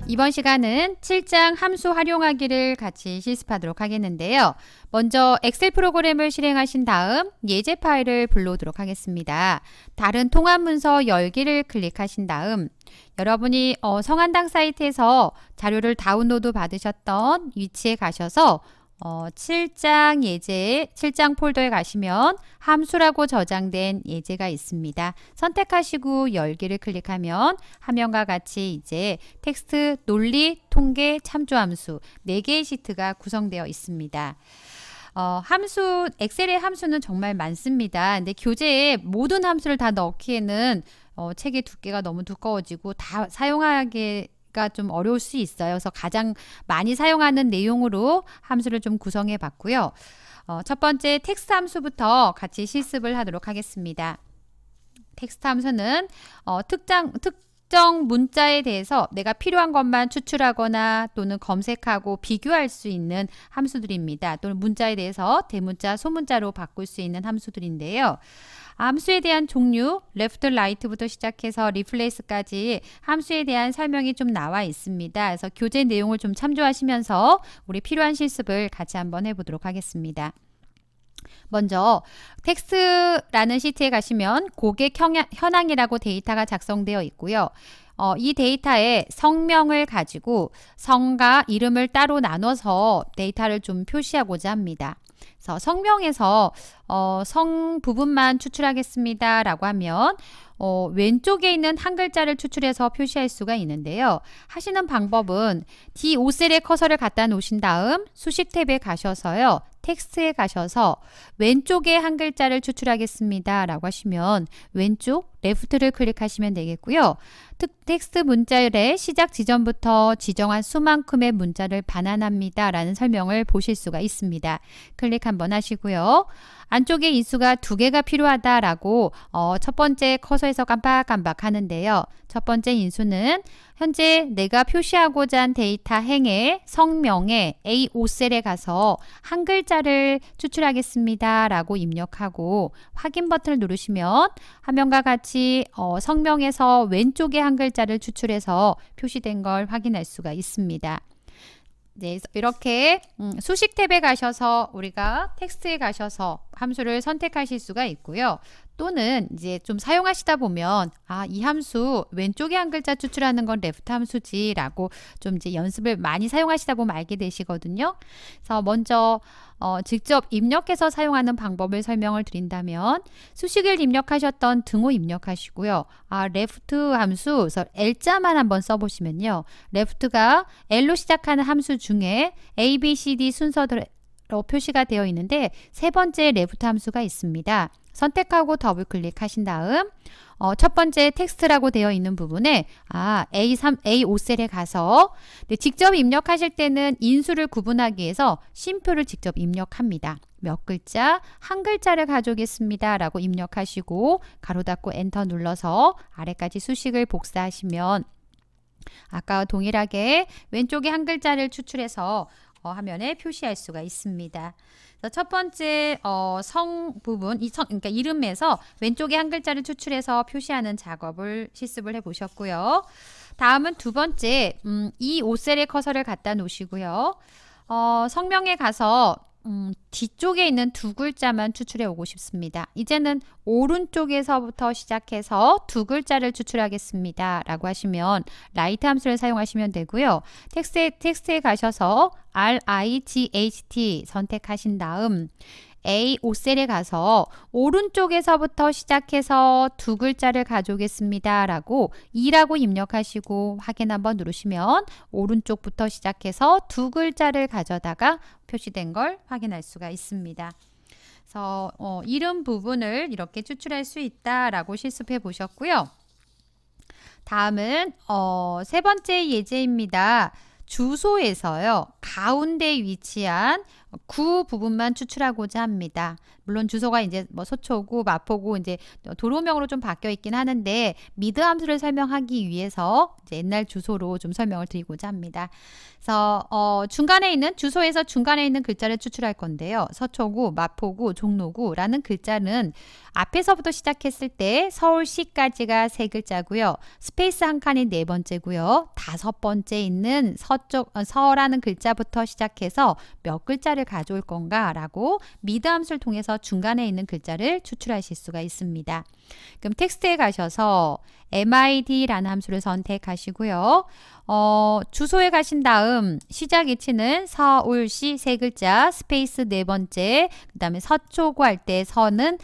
이번 시간은 7장 함수 활용하기를 같이 실습하도록 하겠는데요. 먼저 엑셀 프로그램을 실행하신 다음 예제 파일을 불러오도록 하겠습니다. 다른 통합 문서 열기를 클릭하신 다음 여러분이 성한당 사이트에서 자료를 다운로드 받으셨던 위치에 가셔서 7장 예제, 7장 폴더에 가시면 함수라고 저장된 예제가 있습니다. 선택하시고 열기를 클릭하면 화면과 같이 이제 텍스트, 논리, 통계, 참조함수 4개의 시트가 구성되어 있습니다. 함수, 엑셀의 함수는 정말 많습니다. 근데 교재에 모든 함수를 다 넣기에는 책의 두께가 너무 두꺼워지고 다 사용하기 좀 어려울 수 있어요. 그래서 가장 많이 사용하는 내용으로 함수를 좀 구성해 봤고요. 첫 번째 텍스트 함수부터 같이 실습을 하도록 하겠습니다. 텍스트 함수는 특정 문자에 대해서 내가 필요한 것만 추출하거나 또는 검색하고 비교할 수 있는 함수들입니다. 또는 문자에 대해서 대문자, 소문자로 바꿀 수 있는 함수들인데요. 함수에 대한 종류, left, right부터 시작해서 replace까지 함수에 대한 설명이 좀 나와 있습니다. 그래서 교재 내용을 좀 참조하시면서 우리 필요한 실습을 같이 한번 해보도록 하겠습니다. 먼저 텍스트라는 시트에 가시면 고객 현황이라고 데이터가 작성되어 있고요. 이 데이터에 성명을 가지고 성과 이름을 따로 나눠서 데이터를 좀 표시하고자 합니다. 그래서 성명에서 성 부분만 추출하겠습니다 라고 하면 왼쪽에 있는 한 글자를 추출해서 표시할 수가 있는데요. 하시는 방법은 D5셀에 커서를 갖다 놓으신 다음 수식 탭에 가셔서요. 텍스트에 가셔서 왼쪽에 한 글자를 추출하겠습니다 라고 하시면 왼쪽 레프트를 클릭하시면 되겠고요. 텍스트 문자열의 시작 지점부터 지정한 수만큼의 문자를 반환합니다 라는 설명을 보실 수가 있습니다. 클릭 한번 하시고요. 안쪽에 인수가 2개가 필요하다라고 첫 번째 커서에서 깜빡깜빡 하는데요. 첫 번째 인수는 현재 내가 표시하고자 한 데이터 행의 성명에 A5셀에 가서 한 글자를 추출하겠습니다 라고 입력하고 확인 버튼을 누르시면 화면과 같이 성명에서 왼쪽에 한 글자를 추출해서 표시된 걸 확인할 수가 있습니다. 네, 이렇게 수식 탭에 가셔서 우리가 텍스트에 가셔서 함수를 선택하실 수가 있고요. 또는 이제 좀 사용하시다 보면 이 함수 왼쪽에 한 글자 추출하는 건 레프트 함수지라고 좀 이제 연습을 많이 사용하시다 보면 알게 되시거든요. 그래서 먼저 직접 입력해서 사용하는 방법을 설명을 드린다면 수식을 입력하셨던 등호 입력하시고요. 레프트 함수, 그래서 L자만 한번 써보시면요. 레프트가 L로 시작하는 함수 중에 A, B, C, D 순서대로 표시가 되어 있는데 세 번째 레프트 함수가 있습니다. 선택하고 더블 클릭하신 다음 첫 번째 텍스트라고 되어 있는 부분에 A5셀에 가서 직접 입력하실 때는 인수를 구분하기 위해서 쉼표를 직접 입력합니다. 몇 글자, 한 글자를 가져오겠습니다 라고 입력하시고 가로 닫고 엔터 눌러서 아래까지 수식을 복사하시면 아까와 동일하게 왼쪽에 한 글자를 추출해서 화면에 표시할 수가 있습니다. 첫 번째 성 부분, 그러니까 이름에서 왼쪽에 한 글자를 추출해서 표시하는 작업을 실습을 해보셨고요. 다음은 두 번째, 이 5셀의 커서를 갖다 놓으시고요. 성명에 가서 뒤쪽에 있는 2글자만 추출해 오고 싶습니다. 이제는 오른쪽에서부터 시작해서 2글자를 추출하겠습니다 라고 하시면 라이트 함수를 사용하시면 되고요. 텍스트에 가셔서 RIGHT 선택하신 다음 A5셀에 가서 오른쪽에서부터 시작해서 2글자를 가져오겠습니다 라고 2라고 입력하시고 확인 한번 누르시면 오른쪽부터 시작해서 2글자를 가져다가 표시된 걸 확인할 수가 있습니다. 그래서 이름 부분을 이렇게 추출할 수 있다라고 실습해 보셨고요. 다음은 세 번째 예제입니다. 주소에서요. 가운데 위치한 구 부분만 추출하고자 합니다. 물론 주소가 이제 뭐 서초구, 마포구 이제 도로명으로 좀 바뀌어 있긴 하는데 미드 함수를 설명하기 위해서 이제 옛날 주소로 좀 설명을 드리고자 합니다. 그래서 중간에 있는 주소에서 중간에 있는 글자를 추출할 건데요. 서초구, 마포구, 종로구라는 글자는 앞에서부터 시작했을 때 서울시까지가 세 글자고요. 스페이스 한 칸이 네 번째고요. 다섯 번째 있는 서라는 글자부터 시작해서 몇 글자를 가져올 건가라고 미드 함수를 통해서 중간에 있는 글자를 추출하실 수가 있습니다. 그럼 텍스트에 가셔서 mid라는 함수를 선택하시고요. 주소에 가신 다음 시작 위치는 서울시 세 글자 스페이스 네 번째 그 다음에 서초구 할 때 서는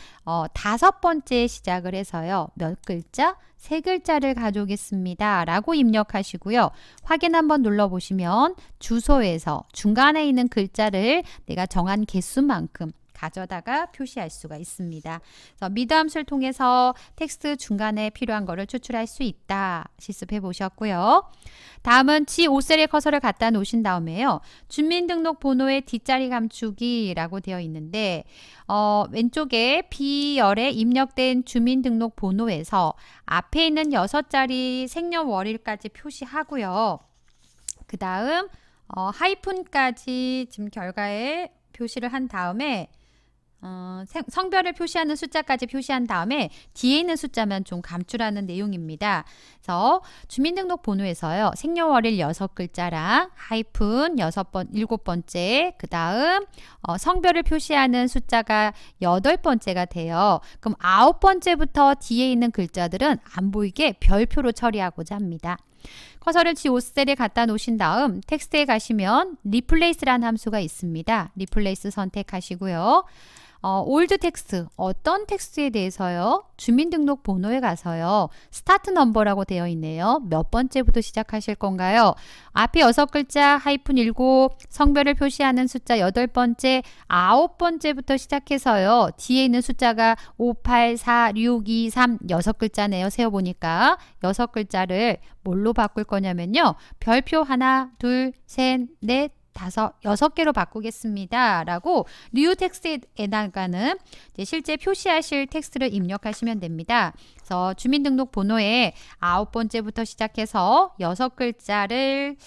다섯 번째 시작을 해서요. 몇 글자? 세 글자를 가져오겠습니다. 라고 입력하시고요. 확인 한번 눌러보시면 주소에서 중간에 있는 글자를 내가 정한 개수만큼 가져다가 표시할 수가 있습니다. 그래서 미드 함수를 통해서 텍스트 중간에 필요한 거를 추출할 수 있다. 실습해 보셨고요. 다음은 G5셀에 커서를 갖다 놓으신 다음에요. 주민등록번호의 뒷자리 감추기라고 되어 있는데 왼쪽에 B열에 입력된 주민등록번호에서 앞에 있는 6자리 생년월일까지 표시하고요. 그 다음 하이픈까지 지금 결과에 표시를 한 다음에 성별을 표시하는 숫자까지 표시한 다음에 뒤에 있는 숫자만 좀 감추라는 내용입니다. 그래서 주민등록번호에서요. 생년월일 6글자랑 하이픈 7번째 그 다음 성별을 표시하는 숫자가 8번째가 돼요. 그럼 9번째부터 뒤에 있는 글자들은 안 보이게 별표로 처리하고자 합니다. 커서를 G5셀에 갖다 놓으신 다음 텍스트에 가시면 replace라는 함수가 있습니다. replace 선택하시고요. 올드 텍스트, 어떤 텍스트에 대해서요? 주민등록번호에 가서요. 스타트 넘버라고 되어 있네요. 몇 번째부터 시작하실 건가요? 앞에 6글자, 하이픈 7, 성별을 표시하는 숫자 8번째, 9번째부터 시작해서요. 뒤에 있는 숫자가 5, 8, 4, 6, 2, 3, 6글자네요. 세어보니까 6글자를 뭘로 바꿀 거냐면요. 별표 하나, 둘, 셋, 넷, 6개로 바꾸겠습니다. 라고 뉴 텍스트에다가는 실제 표시하실 텍스트를 입력하시면 됩니다. 그래서 주민등록번호에 9번째부터 시작해서 6글자를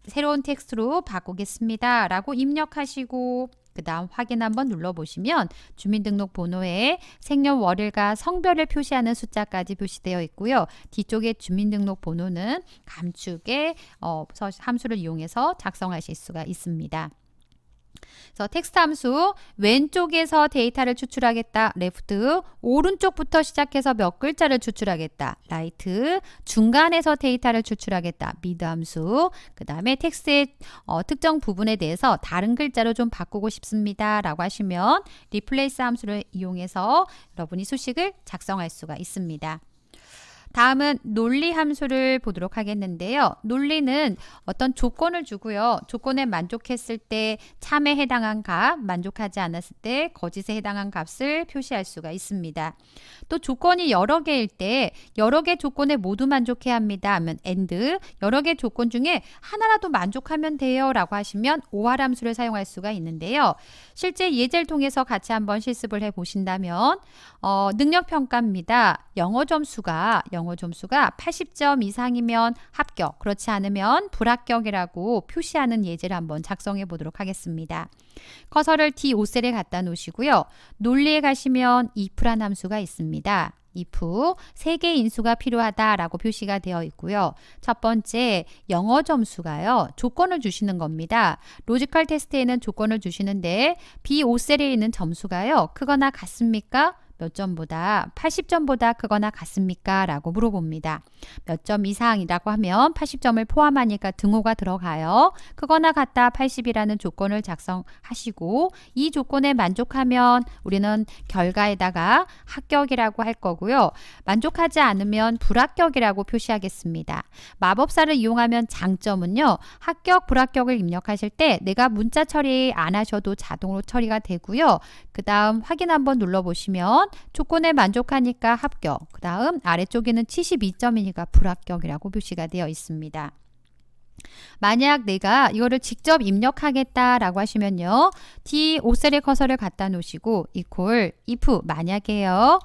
새로운 텍스트로 바꾸겠습니다. 라고 입력하시고 그 다음 확인 한번 눌러보시면 주민등록번호에 생년월일과 성별을 표시하는 숫자까지 표시되어 있고요. 뒤쪽에 주민등록번호는 감축의 함수를 이용해서 작성하실 수가 있습니다. 그래서 텍스트 함수 왼쪽에서 데이터를 추출하겠다. 레프트 오른쪽부터 시작해서 몇 글자를 추출하겠다. 라이트 중간에서 데이터를 추출하겠다. 미드 함수 그 다음에 텍스트의 특정 부분에 대해서 다른 글자로 좀 바꾸고 싶습니다. 라고 하시면 replace 함수를 이용해서 여러분이 수식을 작성할 수가 있습니다. 다음은 논리 함수를 보도록 하겠는데요. 논리는 어떤 조건을 주고요. 조건에 만족했을 때 참에 해당한 값, 만족하지 않았을 때 거짓에 해당한 값을 표시할 수가 있습니다. 또 조건이 여러 개일 때 여러 개 조건에 모두 만족해야 합니다 하면 and, 여러 개 조건 중에 하나라도 만족하면 돼요 라고 하시면 or 함수를 사용할 수가 있는데요. 실제 예제를 통해서 같이 한번 실습을 해보신다면 능력평가입니다. 영어 점수가 80점 이상이면 합격, 그렇지 않으면 불합격이라고 표시하는 예제를 한번 작성해 보도록 하겠습니다. 커서를 D5셀에 갖다 놓으시고요. 논리에 가시면 if란 함수가 있습니다. if 3개의 인수가 필요하다라고 표시가 되어 있고요. 첫 번째 영어 점수가요. 조건을 주시는 겁니다. 로지컬 테스트에는 조건을 주시는데 B5셀에 있는 점수가요. 크거나 같습니까? 몇 점보다 80점보다 크거나 같습니까? 라고 물어봅니다. 몇 점 이상이라고 하면 80점을 포함하니까 등호가 들어가요. 크거나 같다 80이라는 조건을 작성하시고 이 조건에 만족하면 우리는 결과에다가 합격이라고 할 거고요. 만족하지 않으면 불합격이라고 표시하겠습니다. 마법사를 이용하면 장점은요. 합격, 불합격을 입력하실 때 내가 문자 처리 안 하셔도 자동으로 처리가 되고요. 그 다음 확인 한번 눌러보시면 조건에 만족하니까 합격, 그 다음 아래쪽에는 72점이니까 불합격이라고 표시가 되어 있습니다. 만약 내가 이거를 직접 입력하겠다라고 하시면요. D 5셀의 커서를 갖다 놓으시고 equal if 만약에요.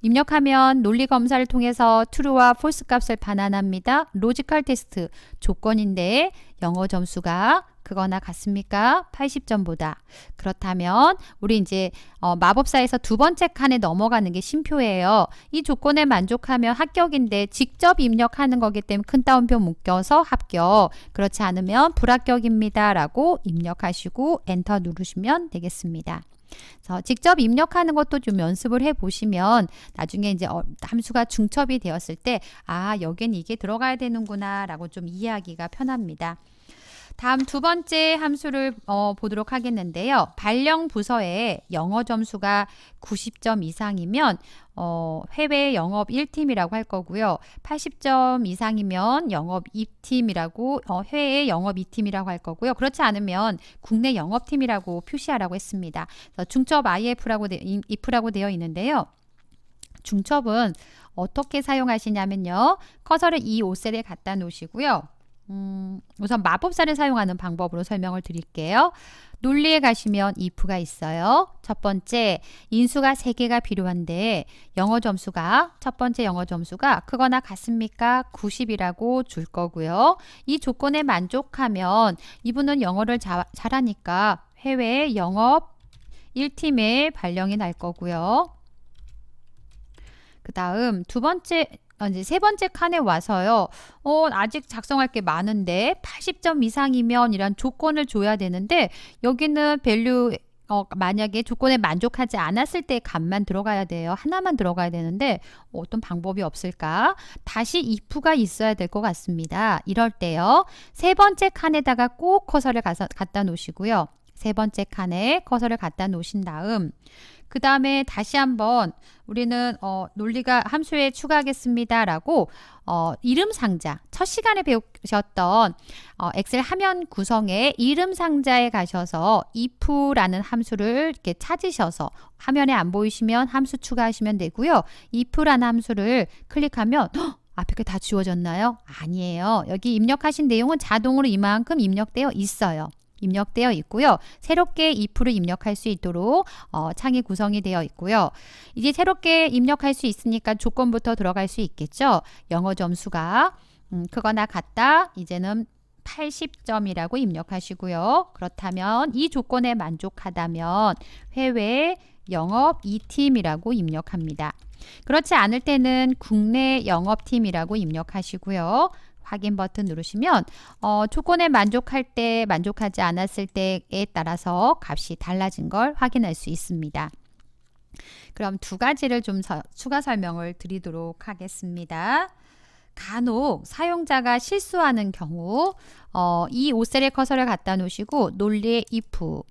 입력하면 논리 검사를 통해서 true와 false 값을 반환합니다. 로지컬 테스트 조건인데 영어 점수가 그거나 같습니까? 80점보다. 그렇다면 우리 이제 마법사에서 두 번째 칸에 넘어가는 게 심표예요. 이 조건에 만족하면 합격인데 직접 입력하는 거기 때문에 큰 따옴표 묶여서 합격. 그렇지 않으면 불합격입니다. 라고 입력하시고 엔터 누르시면 되겠습니다. 그래서 직접 입력하는 것도 좀 연습을 해보시면 나중에 이제 함수가 중첩이 되었을 때 여긴 이게 들어가야 되는구나 라고 좀 이해하기가 편합니다. 다음 두 번째 함수를 보도록 하겠는데요. 발령 부서에 영어 점수가 90점 이상이면 해외 영업 1팀이라고 할 거고요. 80점 이상이면 영업 2팀이라고 해외 영업 2팀이라고 할 거고요. 그렇지 않으면 국내 영업팀이라고 표시하라고 했습니다. 그래서 중첩 if라고 되어 있는데요. 중첩은 어떻게 사용하시냐면요. 커서를 이 5셀에 갖다 놓으시고요. 우선 마법사를 사용하는 방법으로 설명을 드릴게요. 논리에 가시면 if가 있어요. 첫 번째, 인수가 3개가 필요한데 첫 번째 영어 점수가 크거나 같습니까? 90이라고 줄 거고요. 이 조건에 만족하면 이분은 영어를 잘하니까 해외 영업 1팀에 발령이 날 거고요. 그 다음 이제 세 번째 칸에 와서요. 아직 작성할 게 많은데 80점 이상이면 이란 조건을 줘야 되는데 여기는 밸류 만약에 조건에 만족하지 않았을 때 값만 들어가야 돼요. 하나만 들어가야 되는데 어떤 방법이 없을까? 다시 if가 있어야 될 것 같습니다. 이럴 때요. 세 번째 칸에다가 꼭 커서를 갖다 놓으시고요. 세 번째 칸에 커서를 갖다 놓으신 다음 그 다음에 다시 한번 우리는 논리가 함수에 추가하겠습니다 라고 이름 상자 첫 시간에 배우셨던 엑셀 화면 구성에 이름 상자에 가셔서 if라는 함수를 이렇게 찾으셔서 화면에 안 보이시면 함수 추가하시면 되고요. if라는 함수를 클릭하면 앞에 게 다 지워졌나요? 아니에요. 여기 입력하신 내용은 자동으로 이만큼 입력되어 있어요. 입력되어 있고요. 새롭게 if를 입력할 수 있도록 창이 구성이 되어 있고요. 이제 새롭게 입력할 수 있으니까 조건부터 들어갈 수 있겠죠. 영어 점수가 크거나 같다. 이제는 80점이라고 입력하시고요. 그렇다면 이 조건에 만족하다면 해외 영업 2팀이라고 입력합니다. 그렇지 않을 때는 국내 영업팀이라고 입력하시고요. 확인 버튼 누르시면 조건에 만족할 때, 만족하지 않았을 때에 따라서 값이 달라진 걸 확인할 수 있습니다. 그럼 두 가지를 좀 추가 설명을 드리도록 하겠습니다. 간혹 사용자가 실수하는 경우 이 5셀의 커서를 갖다 놓으시고 논리의 if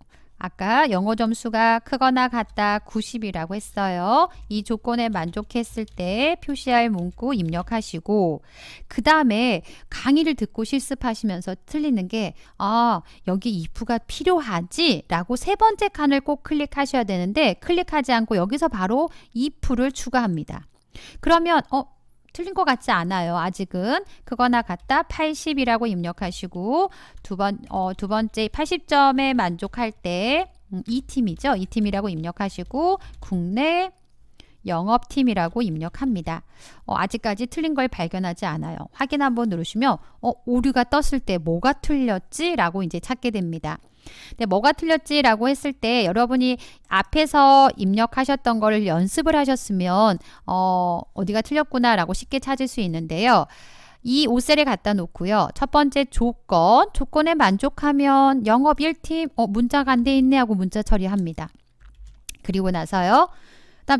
아까 영어 점수가 크거나 같다 90이라고 했어요. 이 조건에 만족했을 때 표시할 문구 입력하시고 그 다음에 강의를 듣고 실습하시면서 틀리는 게 여기 if가 필요하지? 라고 세 번째 칸을 꼭 클릭하셔야 되는데 클릭하지 않고 여기서 바로 if를 추가합니다. 그러면 틀린 것 같지 않아요. 아직은 그거나 같다 80이라고 입력하시고 두 번째 80점에 만족할 때 2팀이죠. 2팀이라고 입력하시고 국내 영업팀이라고 입력합니다. 아직까지 틀린 걸 발견하지 않아요. 확인 한번 누르시면 오류가 떴을 때 뭐가 틀렸지? 라고 이제 찾게 됩니다. 근데 뭐가 틀렸지라고 했을 때 여러분이 앞에서 입력하셨던 거를 연습을 하셨으면 어디가 틀렸구나라고 쉽게 찾을 수 있는데요. 이 5셀에 갖다 놓고요. 첫 번째 조건에 만족하면 영업 1팀 문자가 안 돼 있네 하고 문자 처리합니다. 그리고 나서요.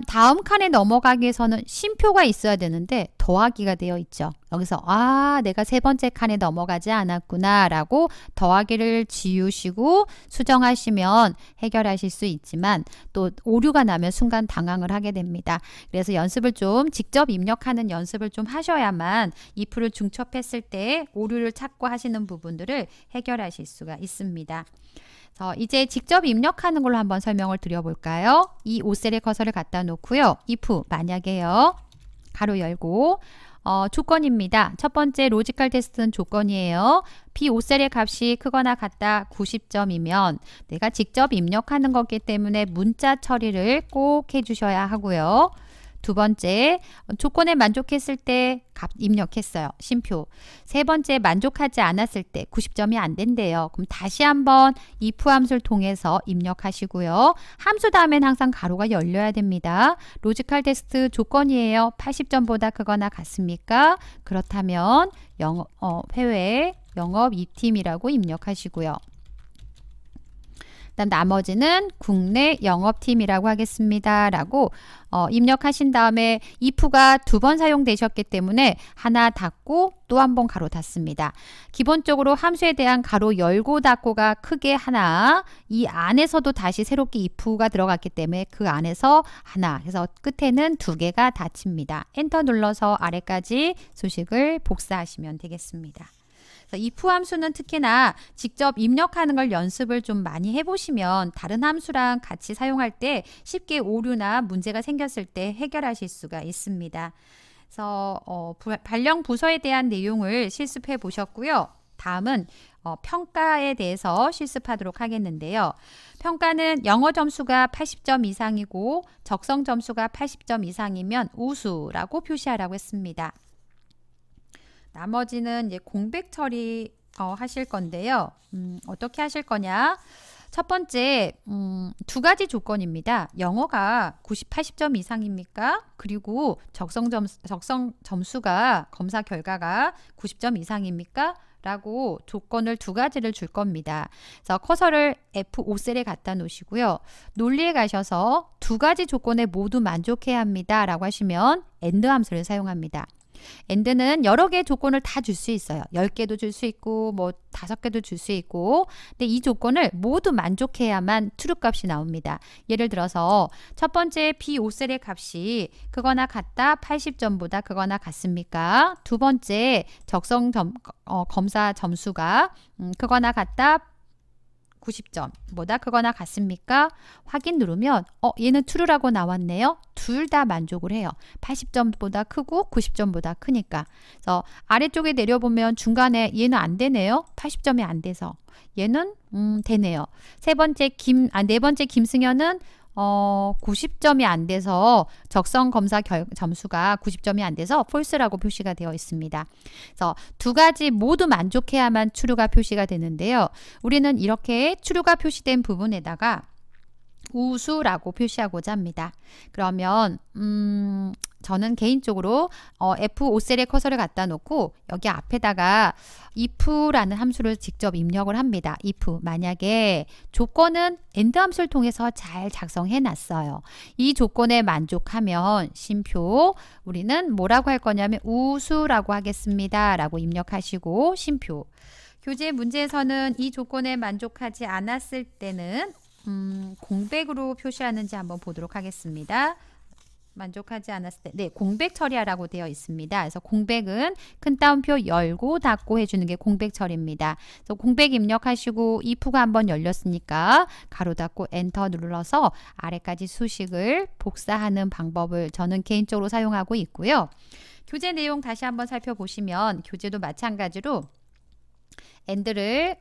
다음 칸에 넘어가기 위해서는 쉼표가 있어야 되는데 더하기가 되어 있죠. 여기서 내가 세 번째 칸에 넘어가지 않았구나 라고 더하기를 지우시고 수정하시면 해결하실 수 있지만 또 오류가 나면 순간 당황을 하게 됩니다. 그래서 연습을 좀 직접 입력하는 연습을 좀 하셔야만 if를 중첩했을 때 오류를 찾고 하시는 부분들을 해결하실 수가 있습니다. 이제 직접 입력하는 걸로 한번 설명을 드려볼까요? 이 5셀의 커서를 갖다 놓고요. if 만약에요. 가로 열고 조건입니다. 첫 번째 로지컬 테스트는 조건이에요. B5셀의 값이 크거나 같다 90점이면 내가 직접 입력하는 거기 때문에 문자 처리를 꼭 해주셔야 하고요. 두 번째, 조건에 만족했을 때 값 입력했어요. 쉼표. 세 번째, 만족하지 않았을 때 90점이 안 된대요. 그럼 다시 한번 if 함수를 통해서 입력하시고요. 함수 다음엔 항상 가로가 열려야 됩니다. 로지컬 테스트 조건이에요. 80점보다 크거나 같습니까? 그렇다면 해외 영업 2팀이라고 입력하시고요. 그다음 나머지는 국내 영업팀이라고 하겠습니다. 라고 입력하신 다음에 if가 두 번 사용되셨기 때문에 하나 닫고 또 한 번 가로 닫습니다. 기본적으로 함수에 대한 가로 열고 닫고가 크게 하나, 이 안에서도 다시 새롭게 if가 들어갔기 때문에 그 안에서 하나, 그래서 끝에는 두 개가 닫힙니다. 엔터 눌러서 아래까지 수식을 복사하시면 되겠습니다. if 함수는 특히나 직접 입력하는 걸 연습을 좀 많이 해보시면 다른 함수랑 같이 사용할 때 쉽게 오류나 문제가 생겼을 때 해결하실 수가 있습니다. 그래서 발령 부서에 대한 내용을 실습해 보셨고요. 다음은 평가에 대해서 실습하도록 하겠는데요. 평가는 영어 점수가 80점 이상이고 적성 점수가 80점 이상이면 우수라고 표시하라고 했습니다. 나머지는 이제 공백 처리 하실 건데요. 어떻게 하실 거냐? 첫 번째, 두 가지 조건입니다. 영어가 80점 이상입니까? 그리고 적성 점수가 검사 결과가 90점 이상입니까? 라고 조건을 두 가지를 줄 겁니다. 그래서 커서를 F5셀에 갖다 놓으시고요. 논리에 가셔서 두 가지 조건에 모두 만족해야 합니다. 라고 하시면 AND 함수를 사용합니다. AND는 여러 개의 조건을 다 줄 수 있어요. 10개도 줄 수 있고 뭐 5개도 줄 수 있고, 근데 이 조건을 모두 만족해야만 true 값이 나옵니다. 예를 들어서 첫 번째 B5셀의 값이 크거나 같다 80점보다 크거나 같습니까? 두 번째 검사 점수가 크거나 같다 90점보다 크거나 같습니까? 확인 누르면 얘는 true라고 나왔네요. 둘 다 만족을 해요. 80점보다 크고 90점보다 크니까. 그래서 아래쪽에 내려보면 중간에 얘는 안 되네요. 80점이 안 돼서. 얘는 되네요. 네 번째 김승현은 90점이 안 돼서 적성 검사 점수가 90점이 안 돼서 false라고 표시가 되어 있습니다. 그래서 두 가지 모두 만족해야만 true가 표시가 되는데요. 우리는 이렇게 true가 표시된 부분에다가 우수라고 표시하고자 합니다. 그러면 저는 개인적으로 F5셀에 커서를 갖다 놓고 여기 앞에다가 if라는 함수를 직접 입력을 합니다. if 만약에 조건은 AND 함수를 통해서 잘 작성해 놨어요. 이 조건에 만족하면 쉼표 우리는 뭐라고 할 거냐면 우수라고 하겠습니다. 라고 입력하시고 쉼표. 교재 문제에서는 이 조건에 만족하지 않았을 때는 공백으로 표시하는지 한번 보도록 하겠습니다. 만족하지 않았을 때, 네, 공백 처리하라고 되어 있습니다. 그래서 공백은 큰 따옴표 열고 닫고 해주는 게 공백 처리입니다. 그래서 공백 입력하시고 if가 한번 열렸으니까 가로 닫고 엔터 눌러서 아래까지 수식을 복사하는 방법을 저는 개인적으로 사용하고 있고요. 교재 내용 다시 한번 살펴보시면 교재도 마찬가지로 AND를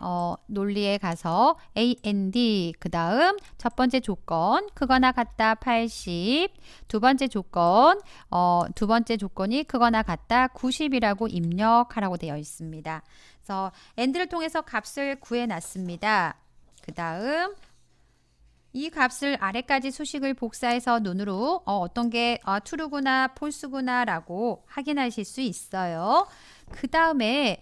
논리에 가서 AND 그 다음 첫 번째 조건 크거나 같다 80 두 번째 조건이 크거나 같다 90이라고 입력하라고 되어 있습니다. 그래서 AND를 통해서 값을 구해 놨습니다. 그 다음 이 값을 아래까지 수식을 복사해서 눈으로 어떤 게 true구나 false구나 라고 확인하실 수 있어요. 그 다음에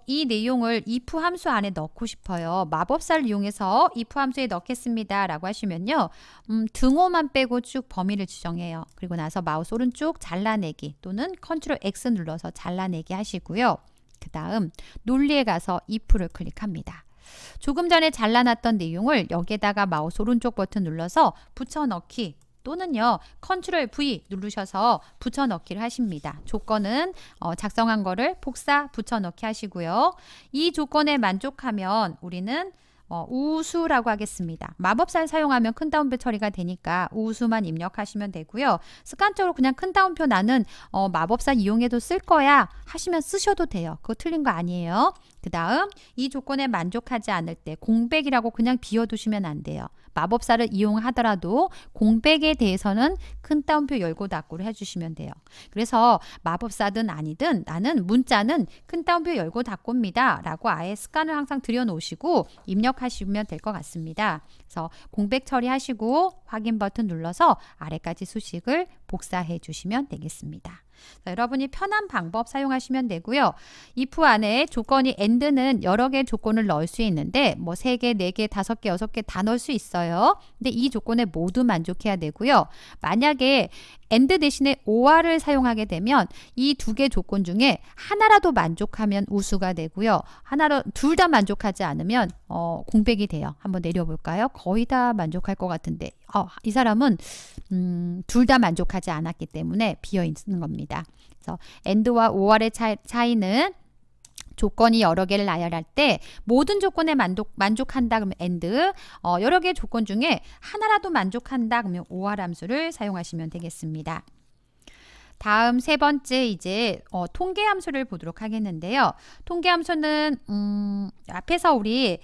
이 내용을 if 함수 안에 넣고 싶어요. 마법사를 이용해서 if 함수에 넣겠습니다 라고 하시면요. 등호만 빼고 쭉 범위를 지정해요. 그리고 나서 마우스 오른쪽 잘라내기 또는 Ctrl X 눌러서 잘라내기 하시고요. 그 다음 논리에 가서 if를 클릭합니다. 조금 전에 잘라놨던 내용을 여기에다가 마우스 오른쪽 버튼 눌러서 붙여넣기 또는요 Ctrl V 누르셔서 붙여넣기를 하십니다. 조건은 작성한 거를 복사 붙여넣기 하시고요. 이 조건에 만족하면 우리는 우수라고 하겠습니다. 마법사를 사용하면 큰 따옴표 처리가 되니까 우수만 입력하시면 되고요. 습관적으로 그냥 큰 따옴표 나는 마법사 이용해도 쓸 거야 하시면 쓰셔도 돼요. 그거 틀린 거 아니에요. 그 다음 이 조건에 만족하지 않을 때 공백이라고 그냥 비워두시면 안 돼요. 마법사를 이용하더라도 공백에 대해서는 큰 따옴표 열고 닫고를 해주시면 돼요. 그래서 마법사든 아니든 나는 문자는 큰 따옴표 열고 닫고입니다 라고 아예 습관을 항상 들여놓으시고 입력하시면 될 것 같습니다. 그래서 공백 처리하시고 확인 버튼 눌러서 아래까지 수식을 복사해 주시면 되겠습니다. 자, 여러분이 편한 방법 사용하시면 되고요. if 안에 조건이 and는 여러 개의 조건을 넣을 수 있는데 뭐 3개, 4개, 5개, 6개 다 넣을 수 있어요. 근데 이 조건에 모두 만족해야 되고요. 만약에 and 대신에 or를 사용하게 되면 이 2개 조건 중에 하나라도 만족하면 우수가 되고요. 둘 다 만족하지 않으면 공백이 돼요. 한번 내려볼까요? 거의 다 만족할 것 같은데 이 사람은 둘 다 만족하지 않았기 때문에 비어 있는 겁니다. 그래서 and와 or의 차이는 조건이 여러 개를 나열할 때 모든 조건에 만족한다 그러면 and, 여러 개의 조건 중에 하나라도 만족한다 그러면 or 함수를 사용하시면 되겠습니다. 다음 세 번째 이제 통계 함수를 보도록 하겠는데요. 통계 함수는 앞에서 우리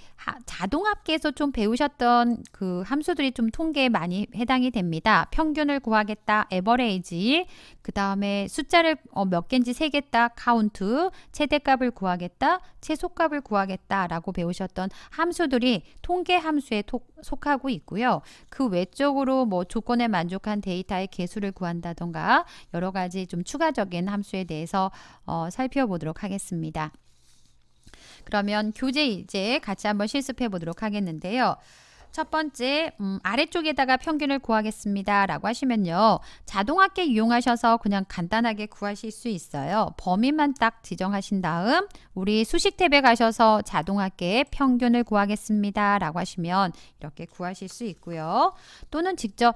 자동합계에서 좀 배우셨던 그 함수들이 좀 통계에 많이 해당이 됩니다. 평균을 구하겠다, average, 그 다음에 숫자를 몇 개인지 세겠다, count, 최대값을 구하겠다, 최소값을 구하겠다 라고 배우셨던 함수들이 통계 함수에 속하고 있고요. 그 외적으로 뭐 조건에 만족한 데이터의 개수를 구한다던가 여러 가지 좀 추가적인 함수에 대해서 살펴보도록 하겠습니다. 그러면 교재 이제 같이 한번 실습해 보도록 하겠는데요. 첫 번째 아래쪽에다가 평균을 구하겠습니다 라고 하시면요. 자동합계 이용하셔서 그냥 간단하게 구하실 수 있어요. 범위만 딱 지정하신 다음 우리 수식 탭에 가셔서 자동합계 평균을 구하겠습니다 라고 하시면 이렇게 구하실 수 있고요. 또는 직접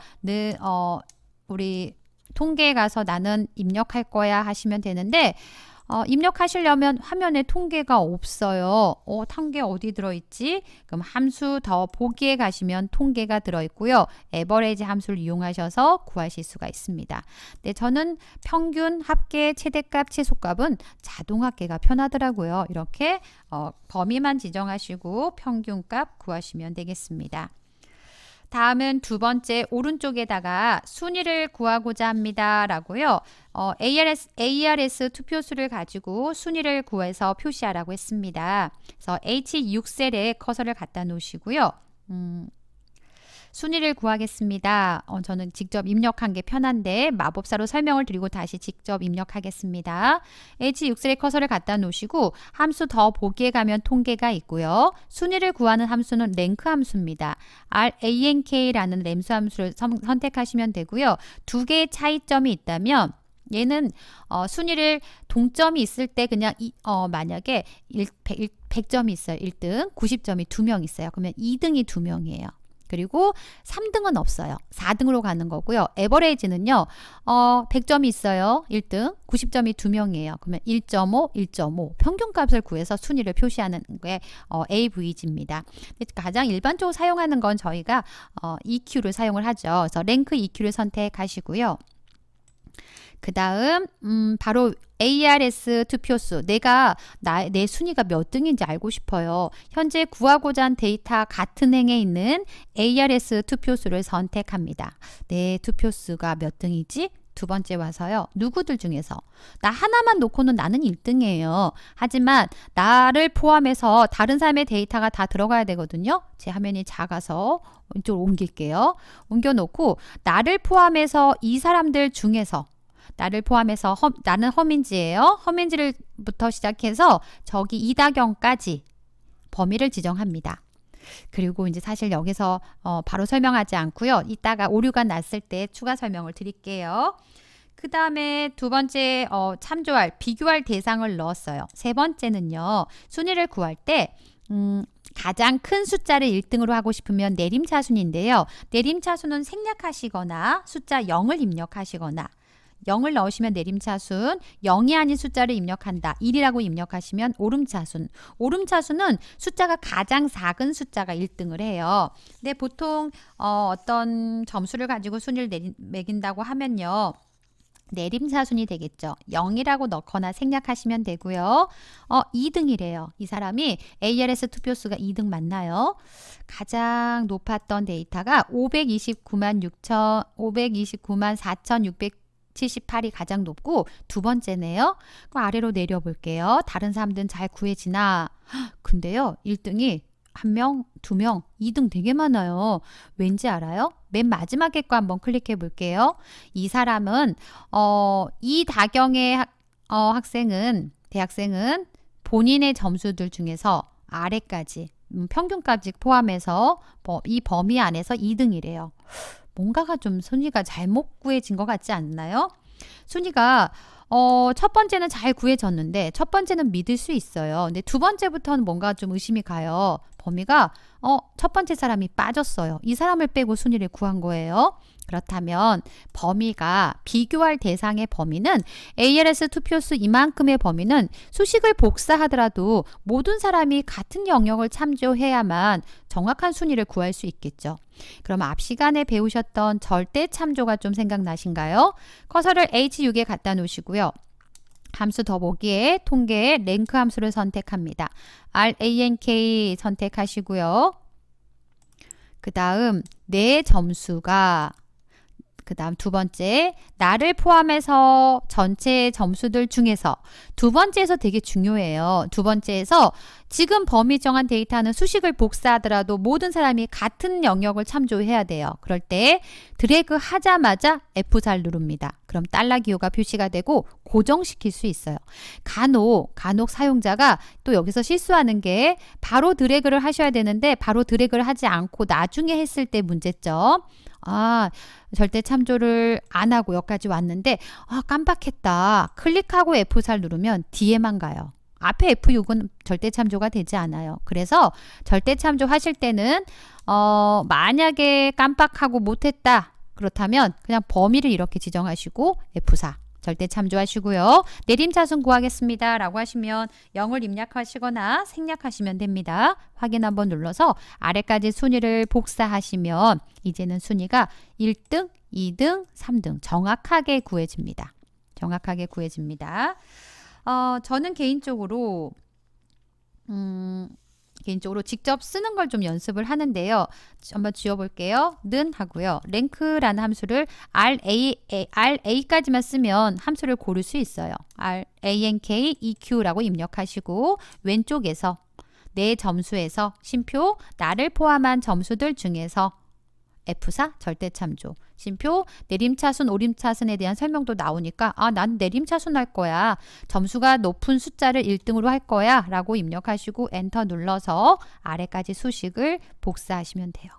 우리 통계에 가서 나는 입력할 거야 하시면 되는데 입력하시려면 화면에 통계가 없어요. 통계 어디 들어있지? 그럼 함수 더 보기에 가시면 통계가 들어있고요. 에버레이지 함수를 이용하셔서 구하실 수가 있습니다. 네, 저는 평균, 합계, 최대값, 최소값은 자동합계가 편하더라고요. 이렇게 범위만 지정하시고 평균값 구하시면 되겠습니다. 다음은 두 번째 오른쪽에다가 순위를 구하고자 합니다 라고요. ARS 투표수를 가지고 순위를 구해서 표시하라고 했습니다. 그래서 H6셀에 커서를 갖다 놓으시고요. 순위를 구하겠습니다. 저는 직접 입력한 게 편한데 마법사로 설명을 드리고 다시 직접 입력하겠습니다. H6셀에 커서를 갖다 놓으시고 함수 더 보기에 가면 통계가 있고요. 순위를 구하는 함수는 랭크 함수입니다. RANK라는 램수 함수를 선택하시면 되고요. 두 개의 차이점이 있다면 얘는 순위를 동점이 있을 때 그냥 만약에 100점이 있어요. 1등, 90점이 2명 있어요. 그러면 2등이 2명이에요. 그리고 3등은 없어요. 4등으로 가는 거고요. 에버레이지는요. 100점이 있어요. 1등. 90점이 2명이에요. 그러면 1.5, 1.5. 평균값을 구해서 순위를 표시하는 게 AVG입니다. 가장 일반적으로 사용하는 건 저희가 EQ를 사용을 하죠. 그래서 랭크 EQ를 선택하시고요. 그 다음 바로 ARS 투표수, 내 순위가 몇 등인지 알고 싶어요. 현재 구하고자 한 데이터 같은 행에 있는 ARS 투표수를 선택합니다. 내 투표수가 몇 등이지? 두 번째 와서요. 누구들 중에서 나 하나만 놓고는 나는 1등이에요. 하지만 나를 포함해서 다른 사람의 데이터가 다 들어가야 되거든요. 제 화면이 작아서 이쪽으로 옮길게요. 옮겨놓고 나를 포함해서 이 사람들 중에서 나를 포함해서 나는 허민지예요. 허민지를부터 시작해서 저기 이다경까지 범위를 지정합니다. 그리고 이제 사실 여기서 바로 설명하지 않고요. 이따가 오류가 났을 때 추가 설명을 드릴게요. 그 다음에 두 번째 비교할 대상을 넣었어요. 세 번째는요. 순위를 구할 때 가장 큰 숫자를 1등으로 하고 싶으면 내림차순인데요. 내림차순은 생략하시거나 숫자 0을 입력하시거나 0을 넣으시면 내림차순, 0이 아닌 숫자를 입력한다. 1이라고 입력하시면 오름차순. 오름차순은 숫자가 가장 작은 숫자가 1등을 해요. 근데 보통 어떤 점수를 가지고 순위를 매긴다고 하면요. 내림차순이 되겠죠. 0이라고 넣거나 생략하시면 되고요. 2등이래요. 이 사람이 ALS 투표수가 2등 맞나요? 가장 높았던 데이터가 529만 4,678이 가장 높고 두 번째네요. 그럼 아래로 내려볼게요. 다른 사람들은 잘 구해지나? 근데요. 1등이 1명, 2명, 2등 되게 많아요. 왠지 알아요? 맨 마지막에 거 한번 클릭해 볼게요. 이 사람은 이 다경의 대학생은 본인의 점수들 중에서 아래까지 평균까지 포함해서 이 범위 안에서 2등이래요. 뭔가가 좀 순위가 잘못 구해진 것 같지 않나요? 순위가 첫 번째는 잘 구해졌는데 첫 번째는 믿을 수 있어요. 근데 두 번째부터는 뭔가 좀 의심이 가요. 범위가 첫 번째 사람이 빠졌어요. 이 사람을 빼고 순위를 구한 거예요. 그렇다면 범위가 비교할 대상의 범위는 ALS 투표수 이만큼의 범위는 수식을 복사하더라도 모든 사람이 같은 영역을 참조해야만 정확한 순위를 구할 수 있겠죠. 그럼 앞 시간에 배우셨던 절대 참조가 좀 생각나신가요? 커서를 H6에 갖다 놓으시고요. 함수 더보기에 통계에 랭크 함수를 선택합니다. RANK 선택하시고요. 그 다음 내 점수가 그 다음 두 번째, 나를 포함해서 전체 점수들 중에서 두 번째에서 되게 중요해요. 두 번째에서 지금 범위 정한 데이터는 수식을 복사하더라도 모든 사람이 같은 영역을 참조해야 돼요. 그럴 때 드래그 하자마자 F4를 누릅니다. 그럼 달러 기호가 표시가 되고 고정시킬 수 있어요. 간혹 사용자가 또 여기서 실수하는 게 바로 드래그를 하셔야 되는데 바로 드래그를 하지 않고 나중에 했을 때 문제점. 절대 참조를 안 하고 여기까지 왔는데 깜빡했다. 클릭하고 F4를 누르면 뒤에만 가요. 앞에 F6은 절대 참조가 되지 않아요. 그래서 절대 참조 하실 때는 만약에 깜빡하고 못했다. 그렇다면 그냥 범위를 이렇게 지정하시고 F4 절대 참조하시고요. 내림차순 구하겠습니다 라고 하시면 0을 입력하시거나 생략하시면 됩니다. 확인 한번 눌러서 아래까지 순위를 복사하시면 이제는 순위가 1등, 2등, 3등 정확하게 구해집니다. 저는 개인적으로 직접 쓰는 걸 좀 연습을 하는데요. 한번 지워볼게요. 는 하고요. 랭크라는 함수를 RA까지만 쓰면 함수를 고를 수 있어요. RANK EQ라고 입력하시고 왼쪽에서 내 점수에서 쉼표 나를 포함한 점수들 중에서 F4 절대 참조. 쉼표 내림차순 오림차순에 대한 설명도 나오니까 난 내림차순 할 거야. 점수가 높은 숫자를 1등으로 할 거야 라고 입력하시고 엔터 눌러서 아래까지 수식을 복사하시면 돼요.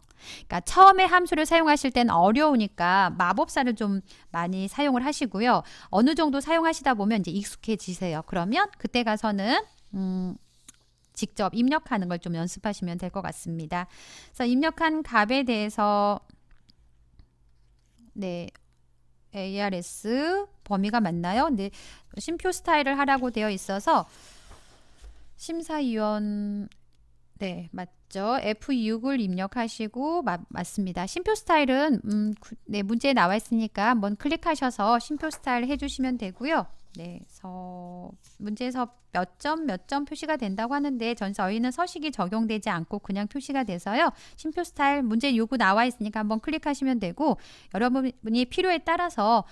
그러니까 처음에 함수를 사용하실 땐 어려우니까 마법사를 좀 많이 사용을 하시고요. 어느 정도 사용하시다 보면 이제 익숙해지세요. 그러면 그때 가서는 직접 입력하는 걸 좀 연습하시면 될 것 같습니다. 그래서 입력한 값에 대해서 ARS 범위가 맞나요? 근데 쉼표 스타일을 하라고 되어 있어서 심사위원 맞죠? F6을 입력하시고 맞습니다. 심표 스타일은 문제에 나와 있으니까 한번 클릭하셔서 심표 스타일 해주시면 되고요. 그래서 문제에서 몇 점 표시가 된다고 하는데 저희는 서식이 적용되지 않고 그냥 표시가 돼서요. 심표 스타일 문제 요구 나와 있으니까 한번 클릭하시면 되고 여러분이 필요에 따라서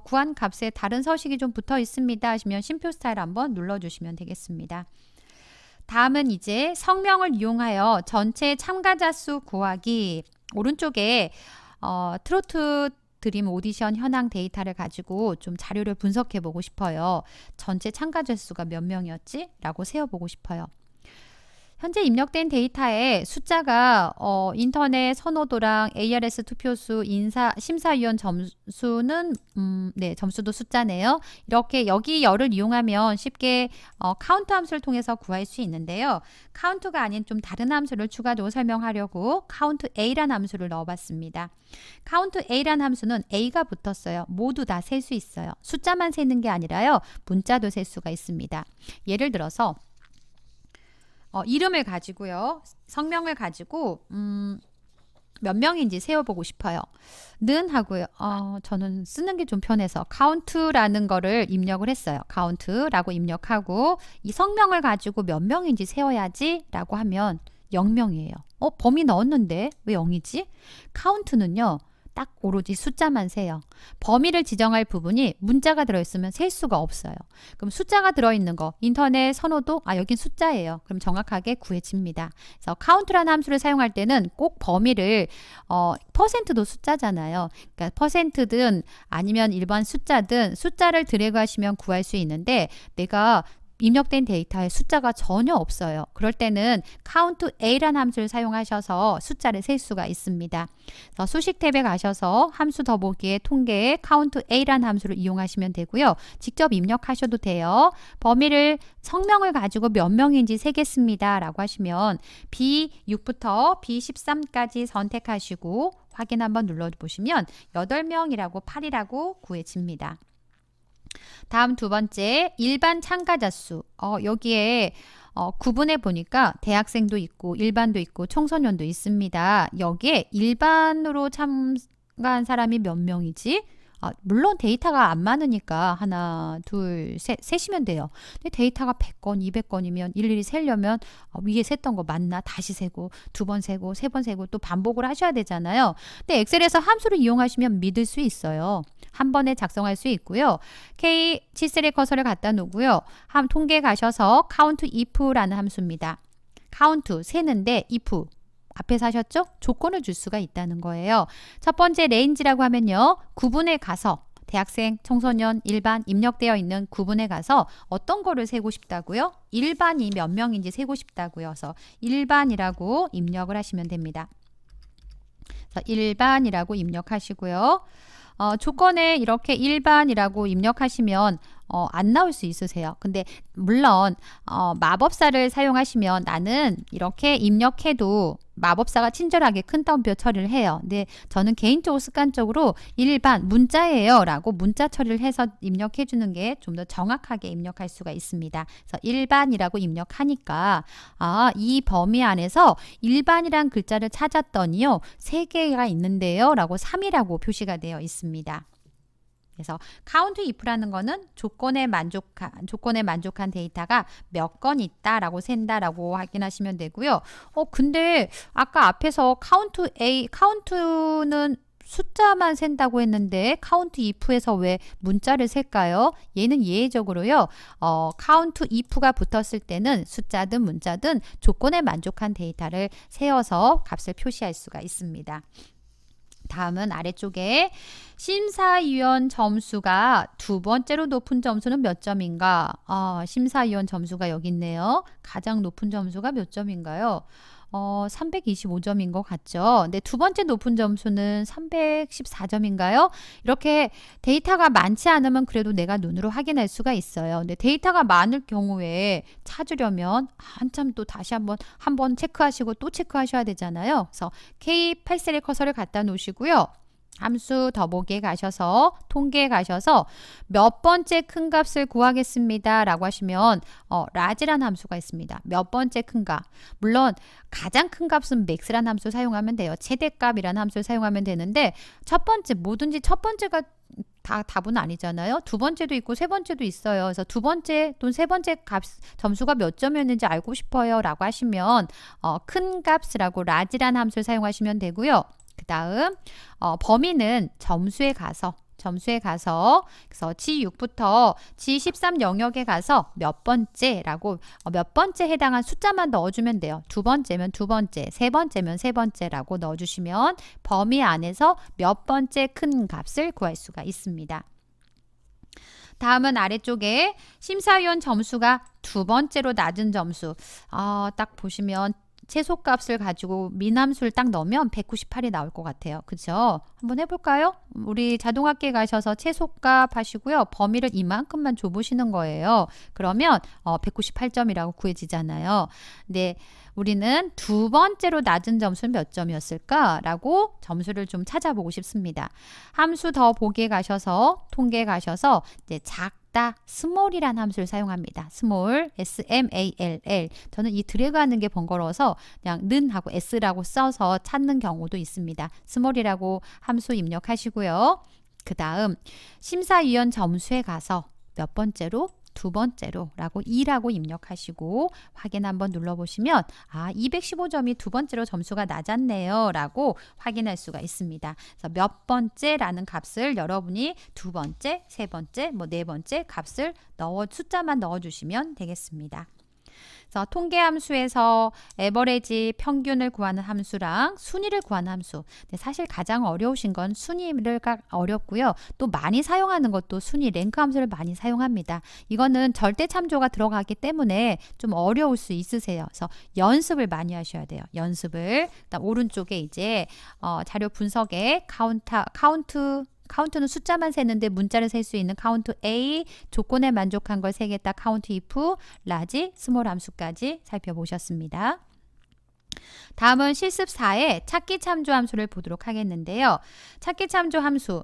구한 값에 다른 서식이 좀 붙어 있습니다 하시면 심표 스타일 한번 눌러주시면 되겠습니다. 다음은 이제 성명을 이용하여 전체 참가자 수 구하기. 오른쪽에 트로트 드림 오디션 현황 데이터를 가지고 좀 자료를 분석해 보고 싶어요. 전체 참가자 수가 몇 명이었지? 라고 세어보고 싶어요. 현재 입력된 데이터에 숫자가 인터넷 선호도랑 ARS 투표수, 심사위원 점수는 네, 점수도 숫자네요. 이렇게 여기 열을 이용하면 쉽게 카운트 함수를 통해서 구할 수 있는데요. 카운트가 아닌 좀 다른 함수를 추가적으로 설명하려고 카운트 A란 함수를 넣어봤습니다. 카운트 A란 함수는 A가 붙었어요. 모두 다 셀 수 있어요. 숫자만 세는 게 아니라요. 문자도 셀 수가 있습니다. 예를 들어서 이름을 가지고요. 성명을 가지고 몇 명인지 세어보고 싶어요. 는 하고요. 저는 쓰는 게 좀 편해서 count라는 거를 입력을 했어요. count라고 입력하고 이 성명을 가지고 몇 명인지 세어야지 라고 하면 0명이에요. 범위 넣었는데 왜 0이지? count는요. 딱 오로지 숫자만 세요. 범위를 지정할 부분이 문자가 들어있으면 셀 수가 없어요. 그럼 숫자가 들어있는 거 인터넷 선호도 여긴 숫자예요. 그럼 정확하게 구해집니다. 그래서 count라는 함수를 사용할 때는 꼭 범위를 퍼센트도 숫자잖아요. 그러니까 퍼센트든 아니면 일반 숫자든 숫자를 드래그 하시면 구할 수 있는데 내가 입력된 데이터에 숫자가 전혀 없어요. 그럴 때는 count A라는 함수를 사용하셔서 숫자를 셀 수가 있습니다. 그래서 수식 탭에 가셔서 함수 더보기에 통계에 count A라는 함수를 이용하시면 되고요. 직접 입력하셔도 돼요. 범위를 성명을 가지고 몇 명인지 세겠습니다. 라고 하시면 B6부터 B13까지 선택하시고 확인 한번 눌러보시면 8명이라고 8이라고 구해집니다. 다음 두 번째 일반 참가자 수. 여기에 구분해 보니까 대학생도 있고 일반도 있고 청소년도 있습니다. 여기에 일반으로 참가한 사람이 몇 명이지? 물론 데이터가 안 많으니까 하나, 둘, 셋이면 돼요. 근데 데이터가 100건, 200건이면 일일이 세려면 위에 셌던 거 맞나? 다시 세고, 2번 세고, 3번 세고 또 반복을 하셔야 되잖아요. 근데 엑셀에서 함수를 이용하시면 믿을 수 있어요. 한 번에 작성할 수 있고요. K7셀의 커서를 갖다 놓고요. 통계 가셔서 count if라는 함수입니다. count 세는데 if 앞에서 하셨죠? 조건을 줄 수가 있다는 거예요. 첫 번째 레인지라고 하면요. 구분에 가서 대학생, 청소년, 일반 입력되어 있는 구분에 가서 어떤 거를 세고 싶다고요? 일반이 몇 명인지 세고 싶다고요. 그래서 일반이라고 입력을 하시면 됩니다. 그래서 일반이라고 입력하시고요. 조건에 이렇게 일반이라고 입력하시면 안 나올 수 있으세요. 근데 물론 마법사를 사용하시면 나는 이렇게 입력해도 마법사가 친절하게 큰 따옴표 처리를 해요. 근데 저는 개인적으로 습관적으로 일반 문자예요 라고 문자 처리를 해서 입력해 주는 게 좀 더 정확하게 입력할 수가 있습니다. 그래서 일반이라고 입력하니까 이 범위 안에서 일반이란 글자를 찾았더니요. 3개가 있는데요 라고 3이라고 표시가 되어 있습니다. 그래서 count if라는 거는 조건에 만족한 데이터가 몇 건 있다라고 센다라고 확인하시면 되고요. 근데 아까 앞에서 count는 숫자만 센다고 했는데 count if에서 왜 문자를 셀까요? 얘는 예외적으로요. count if가 붙었을 때는 숫자든 문자든 조건에 만족한 데이터를 세어서 값을 표시할 수가 있습니다. 다음은 아래쪽에 심사위원 점수가 두 번째로 높은 점수는 몇 점인가? 심사위원 점수가 여기 있네요. 가장 높은 점수가 몇 점인가요? 325점인 것 같죠? 근데 두 번째 높은 점수는 314점인가요? 이렇게 데이터가 많지 않으면 그래도 내가 눈으로 확인할 수가 있어요. 근데 데이터가 많을 경우에 찾으려면 한참 또 다시 한번 체크하시고 또 체크하셔야 되잖아요. 그래서 K8셀의 커서를 갖다 놓으시고요. 함수 더보기에 가셔서 통계에 가셔서 몇 번째 큰 값을 구하겠습니다 라고 하시면 라지란 함수가 있습니다. 몇 번째 큰 값. 물론 가장 큰 값은 max라는 함수 사용하면 돼요. 최대값이라는 함수를 사용하면 되는데 첫 번째 뭐든지 첫 번째가 다 답은 아니잖아요. 두 번째도 있고 세 번째도 있어요. 그래서 두 번째 또는 세 번째 값 점수가 몇 점이었는지 알고 싶어요 라고 하시면 큰 값이라고 라지란 함수를 사용하시면 되고요. 그 다음 범위는 점수에 가서 그래서 G6부터 G13 영역에 가서 몇 번째라고 몇 번째 해당한 숫자만 넣어주면 돼요. 두 번째면 두 번째, 세 번째면 세 번째라고 넣어주시면 범위 안에서 몇 번째 큰 값을 구할 수가 있습니다. 다음은 아래쪽에 심사위원 점수가 두 번째로 낮은 점수. 딱 보시면 최소값을 가지고 미남수를 딱 넣으면 198이 나올 것 같아요. 그죠? 한번 해볼까요? 우리 자동학기에 가셔서 최소값 하시고요. 범위를 이만큼만 줘보시는 거예요. 그러면 198점이라고 구해지잖아요. 근데 우리는 두 번째로 낮은 점수는 몇 점이었을까라고 점수를 좀 찾아보고 싶습니다. 함수 더 보기에 가셔서 통계에 가셔서 이제 작다 스몰이란 함수를 사용합니다. 스몰 SMALL. 저는 이 드래그하는 게 번거로워서 그냥 는 하고 s라고 써서 찾는 경우도 있습니다. 스몰이라고 함수 입력하시고요. 그 다음 심사위원 점수에 가서 몇 번째로? 두 번째로 라고 2라고 입력하시고 확인 한번 눌러보시면 215점이 두 번째로 점수가 낮았네요 라고 확인할 수가 있습니다. 그래서 몇 번째라는 값을 여러분이 두 번째, 세 번째, 네 번째 값을 숫자만 넣어주시면 되겠습니다. 그래서 통계 함수에서 에버리지 평균을 구하는 함수랑 순위를 구하는 함수. 근데 사실 가장 어려우신 건 순위가 어렵고요. 또 많이 사용하는 것도 순위 랭크 함수를 많이 사용합니다. 이거는 절대 참조가 들어가기 때문에 좀 어려울 수 있으세요. 그래서 연습을 많이 하셔야 돼요. 연습을. 그다음 오른쪽에 이제 자료 분석에 카운트는 숫자만 세는데 문자를 셀 수 있는 카운트 A, 조건에 만족한 걸 세겠다 카운트 if, 라지, 스몰 함수까지 살펴보셨습니다. 다음은 실습 4의 찾기 참조 함수를 보도록 하겠는데요. 찾기 참조 함수.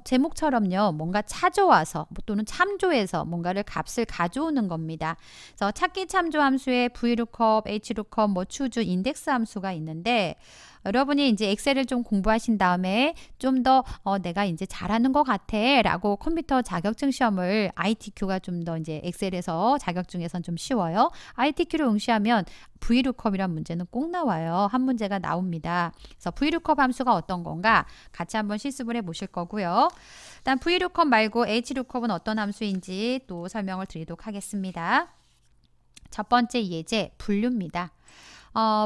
제목처럼요. 뭔가 찾아와서 또는 참조해서 뭔가를 값을 가져오는 겁니다. 그래서 찾기 참조 함수에 VLOOKUP, HLOOKUP, choose, 인덱스 함수가 있는데 여러분이 이제 엑셀을 좀 공부하신 다음에 좀 더 내가 이제 잘하는 것 같아 라고 컴퓨터 자격증 시험을 ITQ가 좀 더 이제 엑셀에서 자격증에선 좀 쉬워요. ITQ를 응시하면 VLOOKUP이란 문제는 꼭 나와요. 한 문제가 나옵니다. 그래서 VLOOKUP 함수가 어떤 건가 같이 한번 실습을 해 보실 거고요. 일단 VLOOKUP 말고 HLOOKUP은 어떤 함수인지 또 설명을 드리도록 하겠습니다. 첫 번째 예제 분류입니다.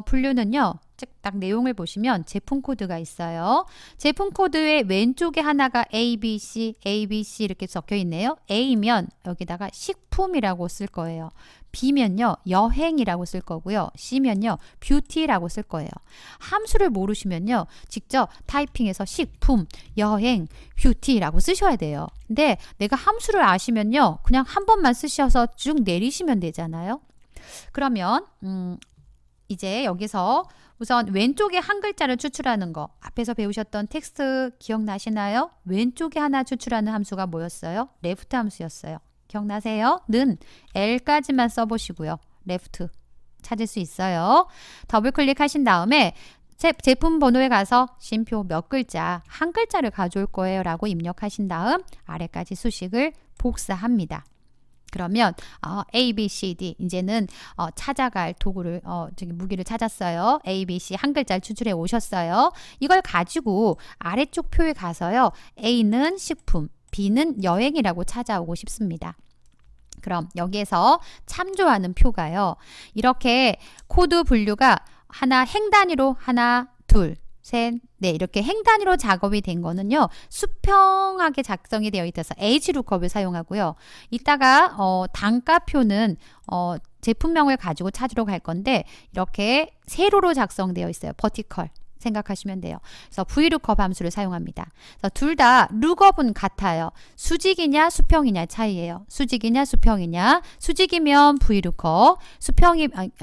분류는요. 딱 내용을 보시면 제품 코드가 있어요. 제품 코드의 왼쪽에 하나가 A, B, C, A, B, C 이렇게 적혀 있네요. A면 여기다가 식품이라고 쓸 거예요. B면요. 여행이라고 쓸 거고요. C면요. 뷰티라고 쓸 거예요. 함수를 모르시면요. 직접 타이핑해서 식품, 여행, 뷰티라고 쓰셔야 돼요. 근데 내가 함수를 아시면요. 그냥 한 번만 쓰셔서 쭉 내리시면 되잖아요. 그러면 이제 여기서 우선 왼쪽에 한 글자를 추출하는 거 앞에서 배우셨던 텍스트 기억나시나요? 왼쪽에 하나 추출하는 함수가 뭐였어요? 레프트 함수였어요. 기억나세요? 는 L까지만 써보시고요. 레프트 찾을 수 있어요. 더블 클릭하신 다음에 제품 번호에 가서 쉼표 몇 글자, 한 글자를 가져올 거예요 라고 입력하신 다음 아래까지 수식을 복사합니다. 그러면 A, B, C, D 이제는 찾아갈 도구를 무기를 찾았어요. A, B, C 한 글자를 추출해 오셨어요. 이걸 가지고 아래쪽 표에 가서요. A는 식품, B는 여행이라고 찾아오고 싶습니다. 그럼 여기에서 참조하는 표가요. 이렇게 코드 분류가 하나 행 단위로 하나, 둘, 셋, 네, 이렇게 행 단위로 작업이 된 거는요. 수평하게 작성이 되어 있어서 HLOOKUP을 사용하고요. 이따가 단가표는 제품명을 가지고 찾으러 갈 건데 이렇게 세로로 작성되어 있어요. 버티컬 생각하시면 돼요. 그래서 VLOOKUP 함수를 사용합니다. 둘 다 룩업은 같아요. 수직이냐 수평이냐 차이예요. 수직이냐 수평이냐. 수직이면 VLOOKUP,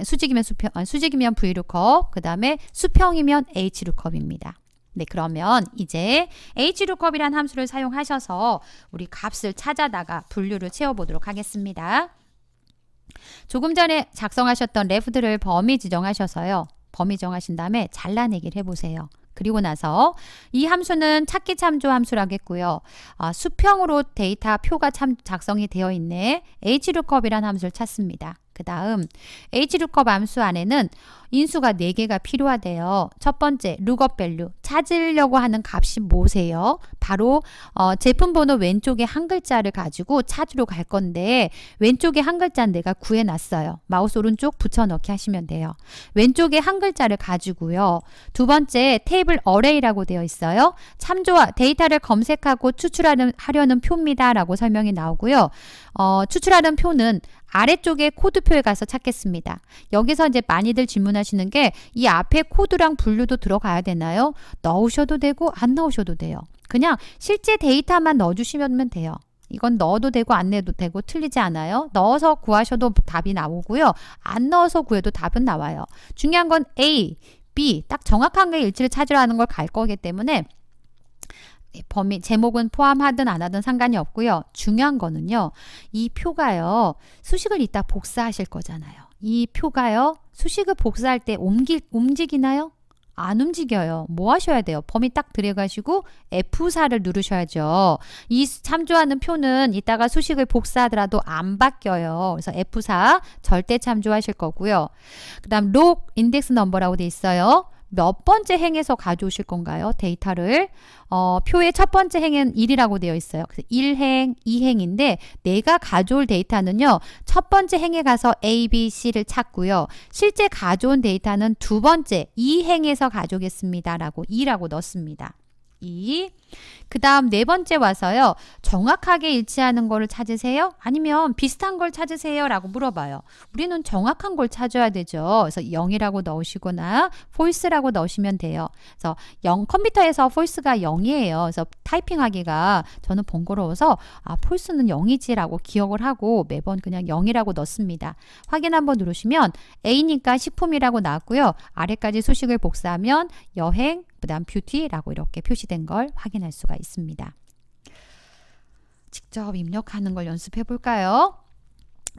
수직이면 VLOOKUP, 그 다음에 수평이면 HLOOKUP입니다. 네, 그러면 이제 HLOOKUP이란 함수를 사용하셔서 우리 값을 찾아다가 분류를 채워보도록 하겠습니다. 조금 전에 작성하셨던 레프트를 범위 지정하셔서요. 범위 정하신 다음에 잘라내기를 해보세요. 그리고 나서 이 함수는 찾기 참조 함수라겠고요. 수평으로 데이터 표가 작성이 되어 있네. HLOOKUP이란 함수를 찾습니다. 그 다음 HLOOKUP 함수 안에는 인수가 4개가 필요하대요. 첫 번째 lookup value 찾으려고 하는 값이 뭐세요? 바로 제품 번호 왼쪽에 한 글자를 가지고 찾으러 갈 건데 왼쪽에 한 글자는 내가 구해놨어요. 마우스 오른쪽 붙여넣기 하시면 돼요. 왼쪽에 한 글자를 가지고요. 두 번째 테이블 어레이라고 되어 있어요. 참조와 데이터를 검색하고 추출하려는 표입니다 라고 설명이 나오고요. 추출하는 표는 아래쪽에 코드표에 가서 찾겠습니다. 여기서 이제 많이들 질문하시는 게 이 앞에 코드랑 분류도 들어가야 되나요? 넣으셔도 되고 안 넣으셔도 돼요. 그냥 실제 데이터만 넣어주시면 돼요. 이건 넣어도 되고 안 넣어도 되고 틀리지 않아요. 넣어서 구하셔도 답이 나오고요. 안 넣어서 구해도 답은 나와요. 중요한 건 A, B 딱 정확한 게 일치를 찾으라는 걸 갈 거기 때문에 범위 제목은 포함하든 안 하든 상관이 없고요. 중요한 거는요. 이 표가요. 수식을 이따 복사하실 거잖아요. 이 표가요. 수식을 복사할 때 움직이나요? 안 움직여요. 뭐 하셔야 돼요? 범위 딱 들어가시고 F4를 누르셔야죠. 이 참조하는 표는 이따가 수식을 복사하더라도 안 바뀌어요. 그래서 F4 절대 참조하실 거고요. 그 다음 log 인덱스 넘버라고 돼 있어요. 몇 번째 행에서 가져오실 건가요? 데이터를. 표의 첫 번째 행은 1이라고 되어 있어요. 그래서 1행, 2행인데 내가 가져올 데이터는요. 첫 번째 행에 가서 A, B, C를 찾고요. 실제 가져온 데이터는 두 번째 2행에서 가져오겠습니다. 라고 2라고 넣습니다. 2. 그 다음 네 번째 와서요. 정확하게 일치하는 거를 찾으세요? 아니면 비슷한 걸 찾으세요? 라고 물어봐요. 우리는 정확한 걸 찾아야 되죠. 그래서 0이라고 넣으시거나 false라고 넣으시면 돼요. 그래서 컴퓨터에서 false가 0이에요. 그래서 타이핑하기가 저는 번거로워서 false는 0이지라고 기억을 하고 매번 그냥 0이라고 넣습니다. 확인 한번 누르시면 A니까 식품이라고 나왔고요. 아래까지 수식을 복사하면 여행, 그 다음 뷰티라고 이렇게 표시된 걸 확인할 수가 있습니다. 직접 입력하는 걸 연습해 볼까요?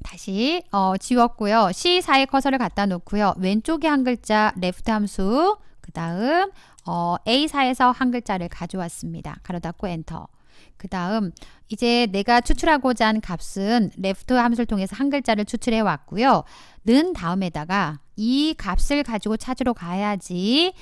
다시 지웠고요. C4에 커서를 갖다 놓고요. 왼쪽에 한 글자 left 함수, 그 다음 A4에서 한 글자를 가져왔습니다. 가로 닫고 엔터. 그 다음 이제 내가 추출하고자 한 값은 left 함수를 통해서 한 글자를 추출해 왔고요. 는 다음에다가 이 값을 가지고 찾으러 가야지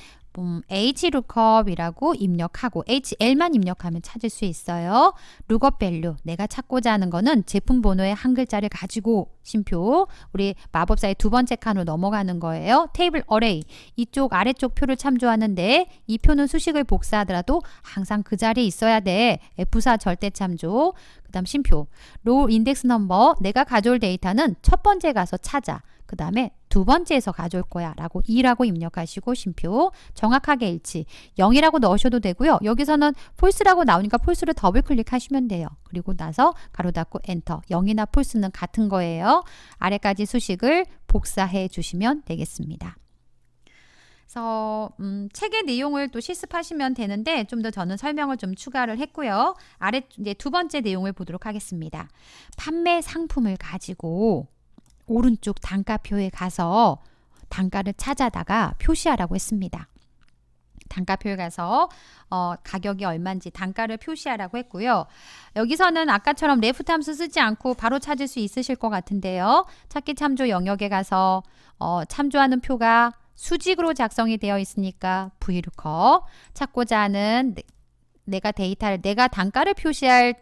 HLOOKUP이라고 입력하고 HL만 입력하면 찾을 수 있어요. lookup value 내가 찾고자 하는 거는 제품 번호의 한 글자를 가지고 쉼표 우리 마법사의 두 번째 칸으로 넘어가는 거예요. 테이블 어레이 이쪽 아래쪽 표를 참조하는데 이 표는 수식을 복사하더라도 항상 그 자리에 있어야 돼. F4 절대 참조. 그 다음 쉼표 row 인덱스 넘버 내가 가져올 데이터는 첫 번째 가서 찾아. 그 다음에 두 번째에서 가져올 거야 라고 2라고 입력하시고 쉼표 정확하게 일치 0이라고 넣으셔도 되고요. 여기서는 false라고 나오니까 false를 더블 클릭하시면 돼요. 그리고 나서 가로 닫고 엔터 0이나 false는 같은 거예요. 아래까지 수식을 복사해 주시면 되겠습니다. 그래서 책의 내용을 또 실습하시면 되는데 좀 더 저는 설명을 좀 추가를 했고요. 아래 이제 두 번째 내용을 보도록 하겠습니다. 판매 상품을 가지고 오른쪽 단가표에 가서 단가를 찾아다가 표시하라고 했습니다. 단가표에 가서 가격이 얼마인지 단가를 표시하라고 했고요. 여기서는 아까처럼 레프트 함수 쓰지 않고 바로 찾을 수 있으실 것 같은데요. 찾기 참조 영역에 가서 참조하는 표가 수직으로 작성이 되어 있으니까 VLOOKUP 찾고자 하는 내가 단가를 표시할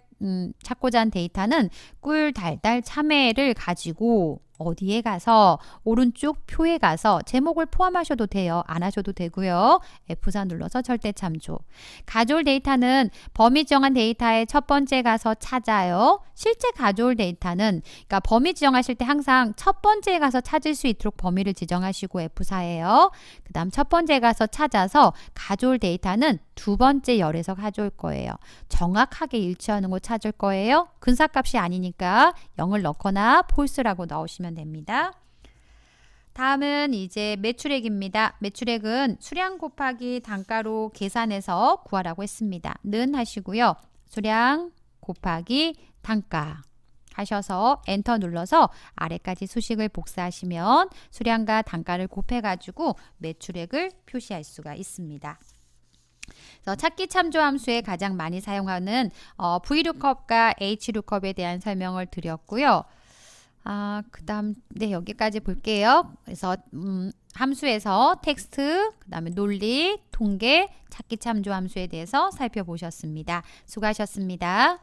찾고자 한 데이터는 꿀, 달달, 참외를 가지고 어디에 가서 오른쪽 표에 가서 제목을 포함하셔도 돼요. 안 하셔도 되고요. F4 눌러서 절대 참조. 가져올 데이터는 범위 지정한 데이터의 첫 번째 가서 찾아요. 실제 가져올 데이터는 그러니까 범위 지정하실 때 항상 첫 번째에 가서 찾을 수 있도록 범위를 지정하시고 F4예요. 그 다음 첫 번째 가서 찾아서 가져올 데이터는 두 번째 열에서 가져올 거예요. 정확하게 일치하는 거 찾을 거예요. 근사값이 아니니까 0을 넣거나 false라고 넣으시면 됩니다. 다음은 이제 매출액입니다. 매출액은 수량 곱하기 단가로 계산해서 구하라고 했습니다. 는 하시고요. 수량 곱하기 단가 하셔서 엔터 눌러서 아래까지 수식을 복사하시면 수량과 단가를 곱해가지고 매출액을 표시할 수가 있습니다. 그래서 찾기 참조 함수에 가장 많이 사용하는 VLOOKUP과 HLOOKUP에 대한 설명을 드렸고요. 그다음 네, 여기까지 볼게요. 그래서 함수에서 텍스트, 그다음에 논리, 통계, 찾기 참조 함수에 대해서 살펴보셨습니다. 수고하셨습니다.